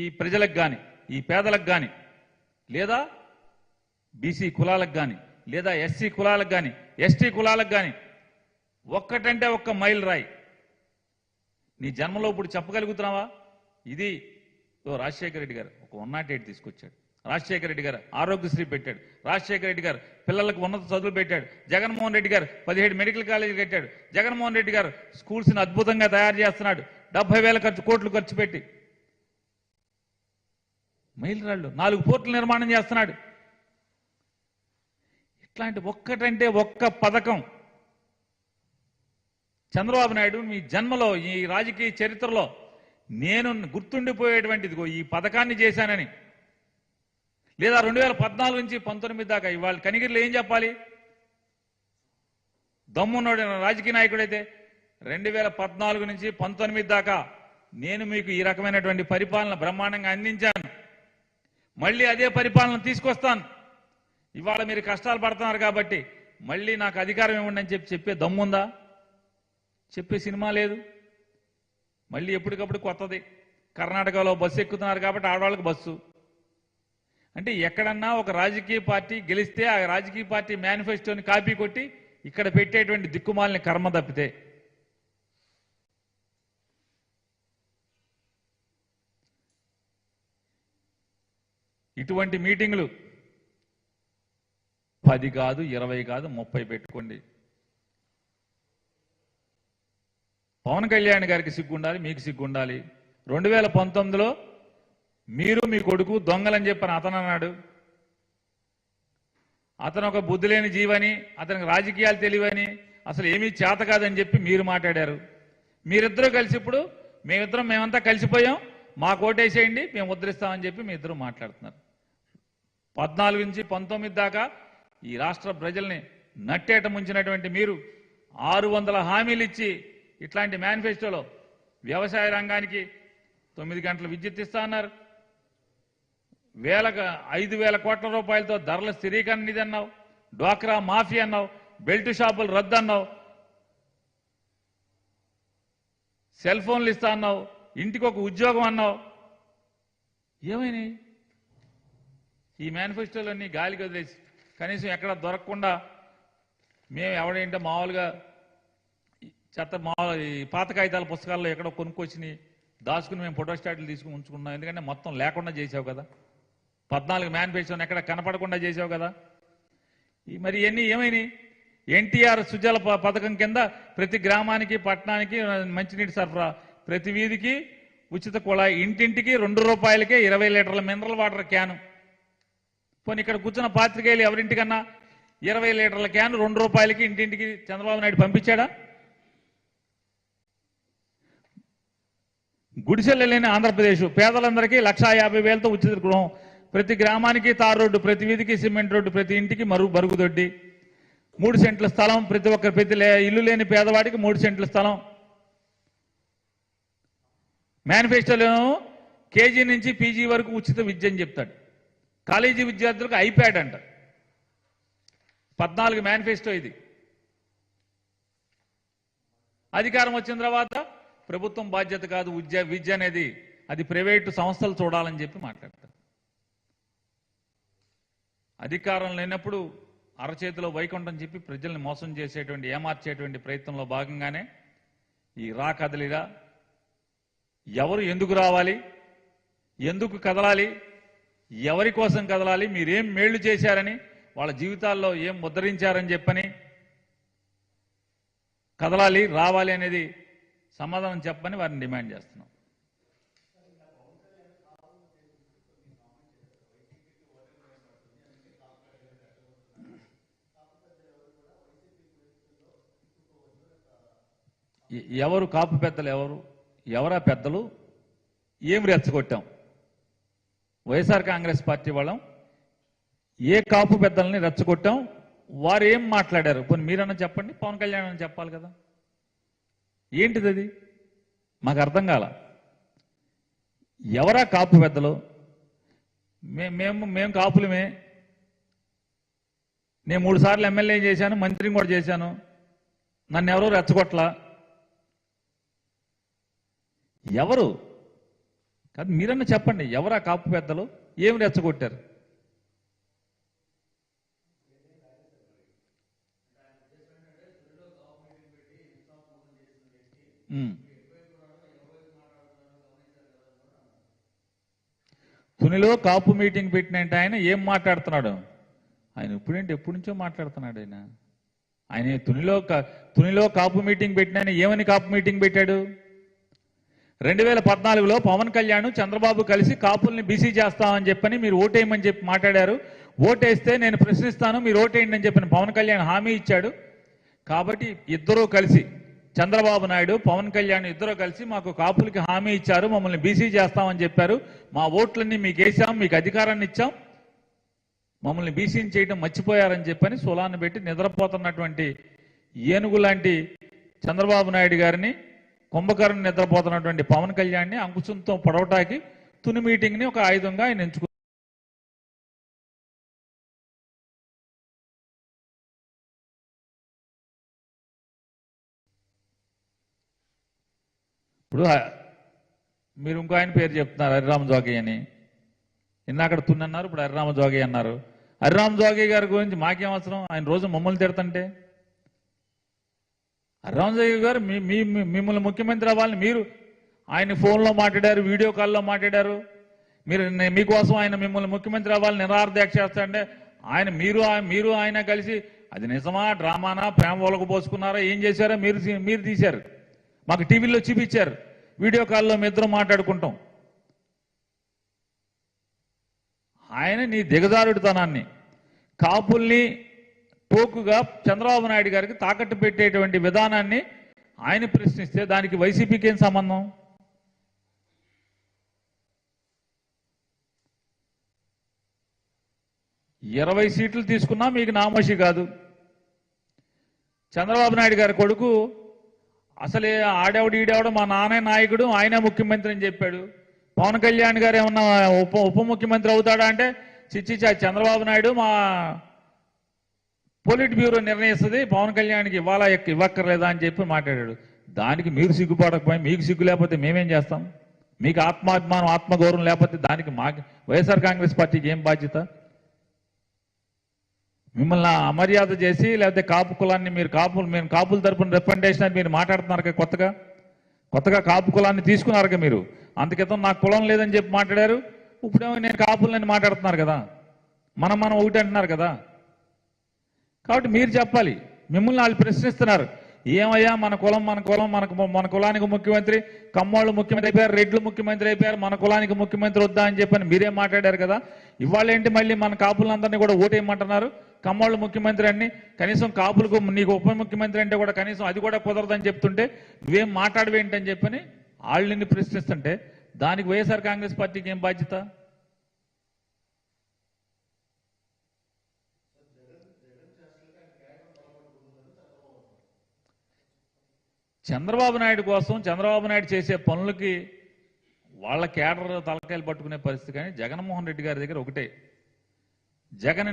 [SPEAKER 1] ఈ ప్రజలకు కానీ, ఈ పేదలకు కానీ, లేదా బీసీ కులాలకు కానీ, లేదా ఎస్సీ కులాలకు కానీ, ఎస్టీ కులాలకు కానీ ఒక్కటంటే ఒక్క మైల్ రాయి నీ జన్మలో ఇప్పుడు చెప్పగలుగుతున్నావా? ఇది రాజశేఖర రెడ్డి గారు ఒక 108 తీసుకొచ్చాడు. రాజశేఖర రెడ్డి గారు ఆరోగ్యశ్రీ పెట్టాడు. రాజశేఖర రెడ్డి గారు పిల్లలకు ఉన్నత చదువులు పెట్టాడు. జగన్మోహన్ రెడ్డి గారు 17 మెడికల్ కాలేజీలు కట్టాడు. జగన్మోహన్ రెడ్డి గారు స్కూల్స్ని అద్భుతంగా తయారు చేస్తున్నాడు. 70,000 కోట్లు ఖర్చు పెట్టి మైలురాళ్ళు 4 పోర్టులు నిర్మాణం చేస్తున్నాడు. ఇట్లాంటి ఒక్కటంటే ఒక్క పథకం చంద్రబాబు నాయుడు మీ జన్మలో ఈ రాజకీయ చరిత్రలో నేను గుర్తుండిపోయేటువంటిది ఈ పథకాన్ని చేశానని, లేదా 2014 నుంచి 19 దాకా ఇవాళ కనిగిరిలో ఏం చెప్పాలి? దమ్మున్నాడు రాజకీయ నాయకుడైతే 2014 నుంచి 19 దాకా నేను మీకు ఈ రకమైనటువంటి పరిపాలన బ్రహ్మాండంగా అందించాను, మళ్ళీ అదే పరిపాలన తీసుకొస్తాను. ఇవాళ మీరు కష్టాలు పడుతున్నారు కాబట్టి మళ్ళీ నాకు అధికారం ఇవ్వండి అని చెప్పే దమ్ముందా? చెప్పే సినిమా లేదు. మళ్ళీ ఎప్పటికప్పుడు కొత్తది. కర్ణాటకలో బస్సు ఎక్కుతున్నారు కాబట్టి ఆడవాళ్ళకి బస్సు. అంటే ఎక్కడన్నా ఒక రాజకీయ పార్టీ గెలిస్తే ఆ రాజకీయ పార్టీ మేనిఫెస్టోని కాపీ కొట్టి ఇక్కడ పెట్టేటువంటి దిక్కుమాలని కర్మ తప్పితే ఇటువంటి మీటింగులు 10 కాదు, 20 కాదు, 30 పెట్టుకోండి. పవన్ కళ్యాణ్ గారికి సిగ్గుండాలి, మీకు సిగ్గుండాలి. 2019లో మీరు మీ కొడుకు దొంగలని చెప్పని అతను అన్నాడు. అతను ఒక బుద్ధి లేని జీవని, అతనికి రాజకీయాలు తెలియని, అసలు ఏమీ చేత కాదని చెప్పి మీరు మాట్లాడారు. మీరిద్దరూ కలిసి ఇప్పుడు మేమంతా కలిసిపోయాం, మాకు ఓటేసేయండి, మేము ముద్రిస్తామని చెప్పి మీ ఇద్దరు మాట్లాడుతున్నారు. 14 నుంచి 19 దాకా ఈ రాష్ట్ర ప్రజల్ని నట్టేట ముంచినటువంటి మీరు 600 హామీలు ఇచ్చి ఇట్లాంటి మేనిఫెస్టోలో వ్యవసాయ రంగానికి 9 గంటల విద్యుత్ ఇస్తా అన్నారు. 5,000 కోట్ల రూపాయలతో ధరల స్థిరీకరణ నిధి అన్నావు, డ్వాక్రా మాఫీ అన్నావు, బెల్ట్ షాపులు రద్దు అన్నావు, సెల్ ఫోన్లు ఇస్తా అన్నావు, ఇంటికి ఒక ఉద్యోగం అన్నావు. ఏమైనాయి? ఈ మేనిఫెస్టోలన్నీ గాలికి వదిలేసి కనీసం ఎక్కడ దొరకకుండా మేము ఎవడేంటే మామూలుగా ఈ పాత కాగితాల పుస్తకాల్లో ఎక్కడో కొనుక్కొచ్చి దాచుకుని మేము ఫోటోస్టాట్లు తీసుకుని ఉంచుకున్నాం. ఎందుకంటే మొత్తం లేకుండా చేసావు కదా. 14 మేనిఫెస్టోని ఎక్కడ కనపడకుండా చేసావు కదా. మరి ఇవన్నీ ఏమైనాయి? ఎన్టీఆర్ సుజల పథకం కింద ప్రతి గ్రామానికి, పట్టణానికి మంచినీటి సరఫరా, ప్రతి వీధికి ఉచిత కుళాయి, ఇంటింటికి 2 రూపాయలకే 20 లీటర్ల మినరల్ వాటర్ క్యాను. పోనీ ఇక్కడ కూర్చున్న పాత్రికేయులు ఎవరింటికన్నా 20 లీటర్ల క్యాన్ 2 రూపాయలకి ఇంటింటికి చంద్రబాబు నాయుడు పంపించాడా? గుడిసెలు లేని ఆంధ్రప్రదేశ్ పేదలందరికీ 1,50,000తో ఉచిత గృహం, ప్రతి గ్రామానికి తార్ రోడ్డు, ప్రతి వీధికి సిమెంట్ రోడ్డు, ప్రతి ఇంటికి బరుగుదొడ్డి, 3 సెంట్ల స్థలం, ప్రతి ఇల్లు లేని పేదవాడికి 3 సెంట్ల స్థలం. మేనిఫెస్టోలో కేజీ నుంచి పీజీ వరకు ఉచిత విద్య అని చెప్తాడు. కాలేజీ విద్యార్థులకు ఐప్యాడ్ అంట. 14 మేనిఫెస్టో ఇది. అధికారం వచ్చిన తర్వాత ప్రభుత్వం బాధ్యత కాదు, విద్య అనేది అది ప్రైవేటు సంస్థలు చూడాలని చెప్పి మాట్లాడతారు. అధికారం లేనప్పుడు అరచేతిలో వైకుంఠం చెప్పి ప్రజల్ని మోసం చేసేటువంటి, ఏమార్చేటువంటి ప్రయత్నంలో భాగంగానే ఈ రా కదలిరా, ఎవరు ఎందుకు రావాలి, ఎందుకు కదలాలి, ఎవరి కోసం కదలాలి, మీరేం మేళ్లు చేశారని, వాళ్ళ జీవితాల్లో ఏం ముద్రించారని చెప్పని కదలాలి, రావాలి అనేది సమాధానం చెప్పని వారిని డిమాండ్ చేస్తున్నాం. ఎవరు కాపు పెద్దలు? ఎవరా పెద్దలు? ఏం రెచ్చగొట్టాం? వైఎస్ఆర్ కాంగ్రెస్ పార్టీ వాళ్ళం ఏ కాపు పెద్దల్ని రెచ్చగొట్టాం? వారు ఏం మాట్లాడారు? పోనీ మీరన్నా చెప్పండి, పవన్ కళ్యాణ్ అని చెప్పాలి కదా. ఏంటిది అది? మాకు అర్థం కాల. ఎవరా కాపు పెద్దలు? మేము కాపులమే. నేను 3 సార్లు ఎమ్మెల్యే చేశాను, మంత్రిని కూడా చేశాను. నన్ను ఎవరో రెచ్చగొట్టలా. ఎవరు కాదు, మీరన్నా చెప్పండి, ఎవరా కాపు పెద్దలు? ఏమి రెచ్చగొట్టారు? తునిలో కాపు మీటింగ్ పెట్టినంటే ఆయన ఏం మాట్లాడుతున్నాడు? ఆయన ఇప్పుడేంటి, ఎప్పటి నుంచో మాట్లాడుతున్నాడు ఆయన తునిలో కాపు మీటింగ్ పెట్టిన ఏమని కాపు మీటింగ్ పెట్టాడు? 2014లో పవన్ కళ్యాణ్ చంద్రబాబు కలిసి కాపుల్ని బీసీ చేస్తామని చెప్పని మీరు ఓటేయమని చెప్పి మాట్లాడారు. ఓటేస్తే నేను ప్రశ్నిస్తాను, మీరు ఓటేయండి అని చెప్పిన పవన్ కళ్యాణ్ హామీ ఇచ్చాడు. కాబట్టి ఇద్దరూ కలిసి, చంద్రబాబు నాయుడు పవన్ కళ్యాణ్ ఇద్దరూ కలిసి మాకు కాపులకి హామీ ఇచ్చారు, మమ్మల్ని బీసీ చేస్తామని చెప్పారు. మా ఓట్లన్నీ మీకు వేసాం, మీకు అధికారాన్ని ఇచ్చాం, మమ్మల్ని బీసీని చేయడం మర్చిపోయారని చెప్పని సోలాన్ని పెట్టి నిద్రపోతున్నటువంటి ఏనుగు లాంటి చంద్రబాబు నాయుడు గారిని, కుంభకర్ణ నిద్రపోతున్నటువంటి పవన్ కళ్యాణ్ని అంకుశంతో పొడవటానికి తుని మీటింగ్ని ఒక ఆయుధంగా ఆయన ఎంచుకున్నారు. ఇప్పుడు మీరు ఇంకో ఆయన పేరు చెప్తున్నారు, హరిరామ జోగి అని. అక్కడ తుని అన్నారు, ఇప్పుడు హరిరామ జోగి అన్నారు. హరిరామ జోగి గారి గురించి మాకేం అవసరం? ఆయన రోజు మమ్మల్ని తిడతంటే. హరిరామ జోగి గారు మిమ్మల్ని ముఖ్యమంత్రి అవ్వాలని మీరు ఆయన ఫోన్లో మాట్లాడారు, వీడియో కాల్లో మాట్లాడారు. మీకోసం ఆయన మిమ్మల్ని ముఖ్యమంత్రి అవ్వాలని నిరాహారదీక్ష చేస్తాడంటే ఆయన మీరు ఆయన కలిసి అది నిజమా, డ్రామానా, ప్రేమ ఒలకు పోసుకున్నారా, ఏం చేశారో మీరు తీశారు, మాకు టీవీలో చూపించారు, వీడియో కాల్లో మీ ఇద్దరం మాట్లాడుకుంటాం. ఆయన నీ దిగజారుడుతనాన్ని, కాపుల్ని టోకుగా చంద్రబాబు నాయుడు గారికి తాకట్టు పెట్టేటువంటి విధానాన్ని ఆయన ప్రశ్నిస్తే దానికి వైసీపీకి ఏం సంబంధం? ఇరవై సీట్లు తీసుకున్నా మీకు నామోషి కాదు. చంద్రబాబు నాయుడు గారి కొడుకు అసలే ఆడేవాడు ఈడేవాడు మా నాన్న నాయకుడు, ఆయనే ముఖ్యమంత్రి అని చెప్పాడు. పవన్ కళ్యాణ్ గారు ఏమన్నా ఉప ముఖ్యమంత్రి అవుతాడా అంటే చిచ్చి చంద్రబాబు నాయుడు మా పొలిట్ బ్యూరో నిర్ణయిస్తుంది, పవన్ కళ్యాణ్కి ఇవ్వక్కర్లేదా అని చెప్పి మాట్లాడాడు. దానికి మీరు సిగ్గుపడకపోయి, మీకు సిగ్గు లేకపోతే మేమేం చేస్తాం? మీకు ఆత్మాభిమానం, ఆత్మగౌరవం లేకపోతే దానికి వైఎస్ఆర్ కాంగ్రెస్ పార్టీకి ఏం బాధ్యత? మిమ్మల్ని అమర్యాద చేసి లేకపోతే కాపు కులాన్ని మేము కాపుల తరపున రిప్రజెంటేషన్ అని మీరు మాట్లాడుతున్నారు. కొత్తగా కాపు కులాన్ని తీసుకున్నారు మీరు. అంతకితం నాకు కులం లేదని చెప్పి మాట్లాడారు, ఇప్పుడేమో నేను కాపులని మాట్లాడుతున్నారు కదా. మనం ఒకటి అంటున్నారు కదా. కాబట్టి మీరు చెప్పాలి. మిమ్మల్ని వాళ్ళు ప్రశ్నిస్తున్నారు, ఏమయ్యా మన కులానికి ముఖ్యమంత్రి, కమ్మోళ్ళు ముఖ్యమంత్రి అయిపోయారు, రెడ్లు ముఖ్యమంత్రి అయిపోయారు, మన కులానికి ముఖ్యమంత్రి వద్దా అని చెప్పని మీరేం మాట్లాడారు కదా. ఇవాళ ఏంటి మళ్ళీ మన కాపులందరినీ కూడా ఓటేయమంటున్నారు, కమ్మోళ్ళు ముఖ్యమంత్రి అని. కనీసం కాపులకు నీకు ఉప ముఖ్యమంత్రి అంటే కూడా కనీసం అది కూడా కుదరదని చెప్తుంటే నువ్వేం మాట్లాడవేంటని చెప్పని వాళ్ళు నిన్ను ప్రశ్నిస్తుంటే దానికి వైఎస్ఆర్ కాంగ్రెస్ పార్టీకి ఏం బాధ్యత? చంద్రబాబు నాయుడు కోసం, చంద్రబాబు నాయుడు చేసే పనులకి వాళ్ళ కేడర్ తలకాయలు పట్టుకునే పరిస్థితి. కానీ జగన్మోహన్ రెడ్డి గారి దగ్గర ఒకటే, జగన్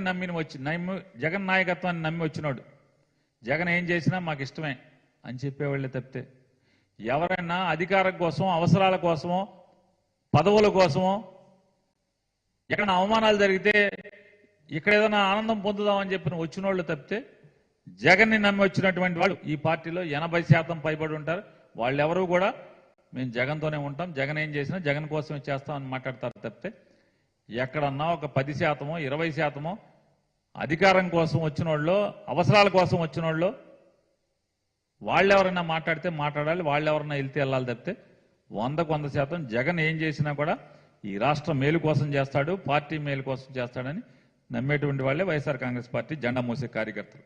[SPEAKER 1] జగన్ నాయకత్వాన్ని నమ్మి వచ్చినాడు. జగన్ ఏం చేసినా మాకు ఇష్టమే అని చెప్పేవాళ్ళే తప్పితే ఎవరైనా అధికారం కోసం, అవసరాల కోసమో, పదవుల కోసమో ఎక్కడైనా అవమానాలు జరిగితే ఇక్కడ ఏదైనా ఆనందం పొందుదామని చెప్పిన వచ్చిన వాళ్ళు తప్పితే జగన్ని నమ్మి వచ్చినటువంటి వాళ్ళు ఈ పార్టీలో 80% పైబడి ఉంటారు. వాళ్ళెవరూ కూడా మేము జగన్తోనే ఉంటాం, జగన్ ఏం చేసినా జగన్ కోసమే చేస్తామని మాట్లాడతారు తప్పితే ఎక్కడన్నా ఒక 10%, 20% అధికారం కోసం వచ్చిన వాళ్ళు, అవసరాల కోసం వచ్చిన వాళ్ళు వాళ్ళెవరైనా మాట్లాడితే మాట్లాడాలి, వాళ్ళెవరైనా వెళ్తే వెళ్ళాలి తప్పితే 100% జగన్ ఏం చేసినా కూడా ఈ రాష్ట్ర మేలు కోసం చేస్తాడు, పార్టీ మేలు కోసం చేస్తాడని నమ్మేటువంటి వాళ్ళే వైఎస్ఆర్ కాంగ్రెస్ పార్టీ జెండా మోసే కార్యకర్తలు.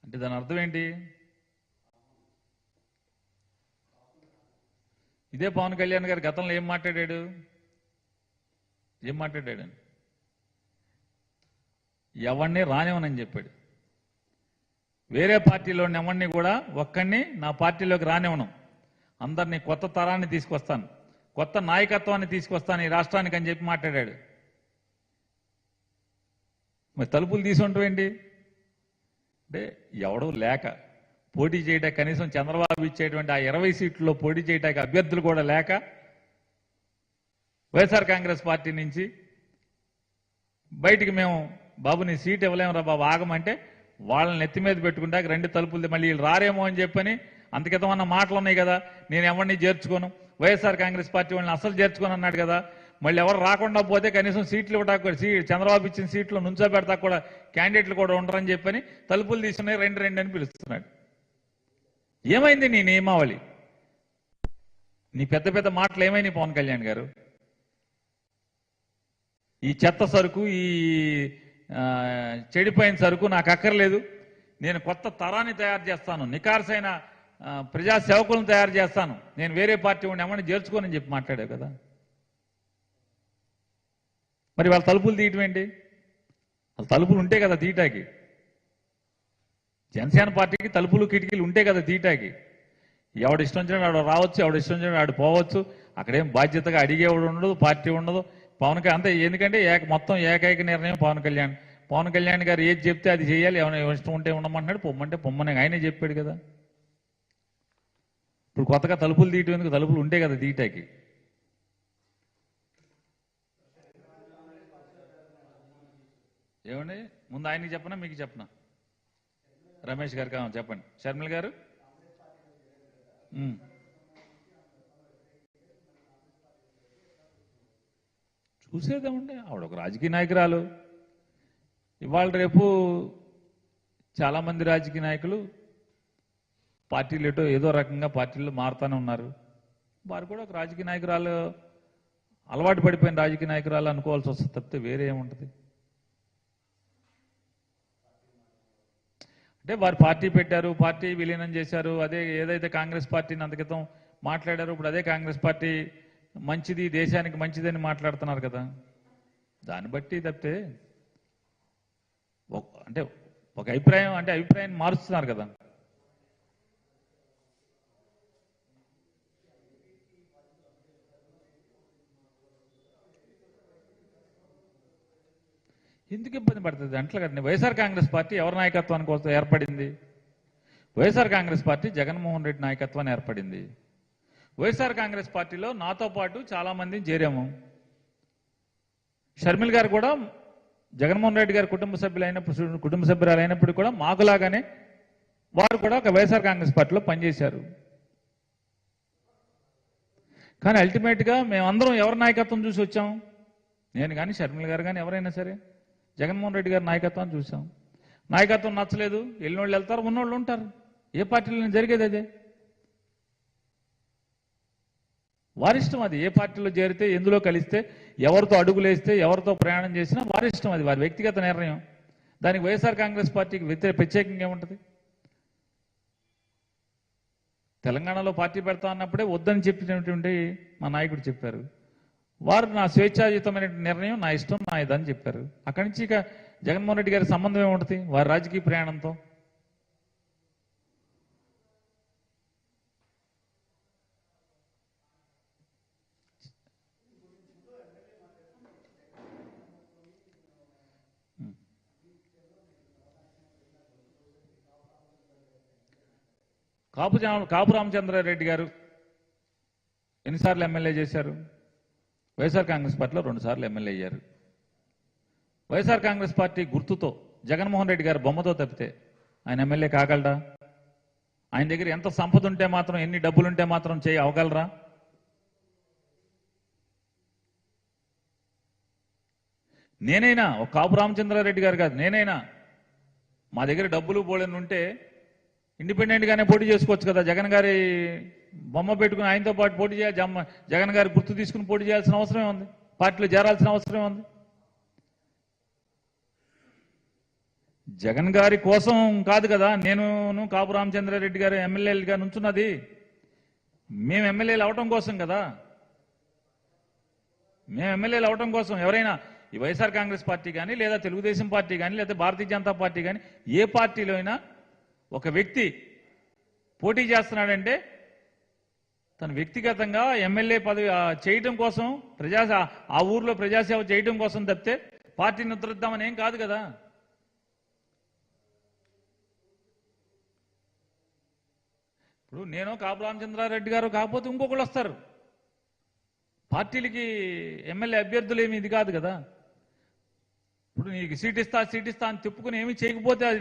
[SPEAKER 1] అంటే దాని అర్థం ఏంటి? ఇదే పవన్ కళ్యాణ్ గారు గతంలో ఏం మాట్లాడాడు? ఎవరిని రానివ్వనని చెప్పాడు. వేరే పార్టీలోని ఎవరిని కూడా ఒక్కడిని నా పార్టీలోకి రానివ్వను, అందరినీ కొత్త తరాన్ని తీసుకొస్తాను, కొత్త నాయకత్వాన్ని తీసుకొస్తాను ఈ రాష్ట్రానికి అని చెప్పి మాట్లాడాడు. మరి తలుపులు తీసుకుంటావేంటి అంటే ఎవడో లేక పోటీ చేయడానికి, కనీసం చంద్రబాబు ఇచ్చేటువంటి ఆ 20 సీట్లలో పోటీ చేయడానికి అభ్యర్థులు కూడా లేక వైఎస్ఆర్ కాంగ్రెస్ పార్టీ నుంచి బయటికి మేము బాబు నీ సీట్ ఇవ్వలేము రా బాబు ఆగమంటే వాళ్ళని నెత్తి మీద పెట్టుకుంటాక 2 తలుపులు మళ్ళీ వీళ్ళు రారేమో అని చెప్పని అంతకితమన్న మాటలు ఉన్నాయి కదా. నేను ఎవరిని చేర్చుకోను, వైఎస్ఆర్ కాంగ్రెస్ పార్టీ వాళ్ళని అసలు చేర్చుకోను అన్నాడు కదా. మళ్ళీ ఎవరు రాకుండా పోతే కనీసం సీట్లు ఇవ్వడానికి చంద్రబాబు ఇచ్చిన సీట్లు నుంచోబెడతా కూడా క్యాండిడేట్లు కూడా ఉండరని చెప్పని తలుపులు తీసుకున్నాయి 2 అని పిలుస్తున్నాడు. ఏమైంది నీ నియమావళి, నీ పెద్ద పెద్ద మాటలు ఏమైంది పవన్ కళ్యాణ్ గారు? ఈ చెత్త సరుకు, ఈ చెడిపోయిన సరుకు నాకు అక్కర్లేదు, నేను కొత్త తరాన్ని తయారు చేస్తాను, నికార్సైన ప్రజా సేవకులను తయారు చేస్తాను, నేను వేరే పార్టీ ఉండి ఏమని చేర్చుకోనని చెప్పి మాట్లాడావు కదా. మరి వాళ్ళ తలుపులు తీయటం ఏంటి? వాళ్ళ తలుపులు ఉంటే కదా తీయటాకి. జనసేన పార్టీకి తలుపులు కిటికీలు ఉంటే కదా తీయటాకి. ఎవడిష్టం వచ్చినాడు ఆడు రావచ్చు, ఎవడిష్టం వచ్చినాడు ఆడు పోవచ్చు, అక్కడేం బాధ్యతగా అడిగేవాడు ఉండదు, పార్టీ ఉండదు. పవన్ కళ్యాణ్ అంతే, ఎందుకంటే మొత్తం ఏకైక నిర్ణయం పవన్ కళ్యాణ్. పవన్ కళ్యాణ్ గారు ఏది చెప్తే అది చేయాలి, ఏమైనా ఇష్టం ఉంటే ఉండమంటున్నాడు, పొమ్మంటే పొమ్మని ఆయనే చెప్పాడు కదా. ఇప్పుడు కొత్తగా తలుపులు తీయటం ఎందుకు? తలుపులు ఉంటే కదా తీయటాకి. ఏమండి ముందు ఆయనకి చెప్పనా మీకు చెప్పనా? రమేష్ గారికి చెప్పండి. షర్మిల గారు చూసేదేమండి, ఆవిడ ఒక రాజకీయ నాయకురాలు. ఇవాళ రేపు చాలామంది రాజకీయ నాయకులు పార్టీలు ఏదో రకంగా పార్టీలు మారుతూనే ఉన్నారు. వారు కూడా ఒక రాజకీయ నాయకురాలు, అలవాటు పడిపోయిన రాజకీయ నాయకురాలు అనుకోవాల్సి వస్తుంది తప్పితే వేరే ఏముంటుంది? అంటే వారు పార్టీ పెట్టారు, పార్టీ విలీనం చేశారు, అదే ఏదైతే కాంగ్రెస్ పార్టీని అంతకితం మాట్లాడారు, ఇప్పుడు అదే కాంగ్రెస్ పార్టీ మంచిది, దేశానికి మంచిదని మాట్లాడుతున్నారు కదా. దాన్ని బట్టి తప్పితే అంటే ఒక అభిప్రాయం అంటే అభిప్రాయాన్ని మారుస్తున్నారు కదా. ఎందుకు ఇబ్బంది పడుతుంది అంట్లో కదండి. వైఎస్ఆర్ కాంగ్రెస్ పార్టీ ఎవరి నాయకత్వానికి కోసం ఏర్పడింది? వైఎస్ఆర్ కాంగ్రెస్ పార్టీ జగన్మోహన్ రెడ్డి నాయకత్వాన్ని ఏర్పడింది. వైఎస్ఆర్ కాంగ్రెస్ పార్టీలో నాతో పాటు చాలా మందిని చేరాము. షర్మిల గారు కూడా జగన్మోహన్ రెడ్డి గారి కుటుంబ సభ్యురాలు అయినప్పుడు కూడా మాకులాగానే వారు కూడా ఒక వైఎస్ఆర్ కాంగ్రెస్ పార్టీలో పనిచేశారు. కానీ అల్టిమేట్గా మేమందరం ఎవరి నాయకత్వం చూసి వచ్చాం? నేను కానీ షర్మిల గారు కానీ ఎవరైనా సరే జగన్మోహన్ రెడ్డి గారి నాయకత్వాన్ని చూసాం. నాయకత్వం నచ్చలేదు, వెళ్ళినోళ్ళు వెళ్తారు, ఉన్నోళ్ళు ఉంటారు. ఏ పార్టీలో జరిగేది అదే. వారిష్టం అది. ఏ పార్టీలో చేరితే, ఎందులో కలిస్తే, ఎవరితో అడుగులేస్తే, ఎవరితో ప్రయాణం చేసినా వారిష్టం, అది వారి వ్యక్తిగత నిర్ణయం. దానికి వైఎస్ఆర్ కాంగ్రెస్ పార్టీకి ప్రత్యేకంగా ఏముంటుంది? తెలంగాణలో పార్టీ పెడతా అన్నప్పుడే వద్దని చెప్పినటువంటి మా నాయకుడు చెప్పారు. వారు నా స్వేచ్ఛాయుతమైన నిర్ణయం, నా ఇష్టం, నా ఇదని చెప్పారు. అక్కడి నుంచి ఇక జగన్మోహన్ రెడ్డి గారి సంబంధం ఏముంటుంది వారి రాజకీయ ప్రయాణంతో? కాపు రామచంద్రారెడ్డి గారు ఎన్నిసార్లు ఎమ్మెల్యే చేశారు? వైఎస్ఆర్ కాంగ్రెస్ పార్టీలో 2 సార్లు ఎమ్మెల్యే అయ్యారు. వైఎస్ఆర్ కాంగ్రెస్ పార్టీ గుర్తుతో జగన్మోహన్ రెడ్డి గారు బొమ్మతో తప్పితే ఆయన ఎమ్మెల్యే కాగలరా? ఆయన దగ్గర ఎంత సంపద ఉంటే మాత్రం, ఎన్ని డబ్బులుంటే మాత్రం అవగలరా? నేనైనా, ఒక కాపు రామచంద్రారెడ్డి గారు కాదు, నేనైనా మా దగ్గర డబ్బులు బోళని ఉంటే ఇండిపెండెంట్గానే పోటీ చేసుకోవచ్చు కదా. జగన్ గారి బొమ్మ పెట్టుకుని ఆయనతో పాటు పోటీ చేయాలి, జగన్ గారి గుర్తు తీసుకుని పోటీ చేయాల్సిన అవసరమే ఉంది, పార్టీలో చేరాల్సిన అవసరమే ఉంది. జగన్ గారి కోసం కాదు కదా నేను కాపు రామచంద్రారెడ్డి గారు ఎమ్మెల్యేలుగా నుంచున్నది. మేము ఎమ్మెల్యేలు అవటం కోసం కదా. మేము ఎమ్మెల్యేలు అవటం కోసం. ఎవరైనా ఈ వైఎస్ఆర్ కాంగ్రెస్ పార్టీ కానీ లేదా తెలుగుదేశం పార్టీ కానీ లేదా భారతీయ జనతా పార్టీ కానీ ఏ పార్టీలో అయినా ఒక వ్యక్తి పోటీ చేస్తున్నాడంటే తన వ్యక్తిగతంగా ఎమ్మెల్యే పదవి చేయడం కోసం ఆ ఊర్లో ప్రజాసేవ చేయడం కోసం తప్పితే పార్టీని ఉద్ధరిద్దామని ఏం కాదు కదా. ఇప్పుడు నేను కాపు రామచంద్రారెడ్డి గారు కాకపోతే ఇంకొకళ్ళు వస్తారు. పార్టీలకి ఎమ్మెల్యే అభ్యర్థులు ఏమి ఇది కాదు కదా. ఇప్పుడు నీకు సీట్ ఇస్తా అని తిప్పుకుని ఏమీ చేయకపోతే అది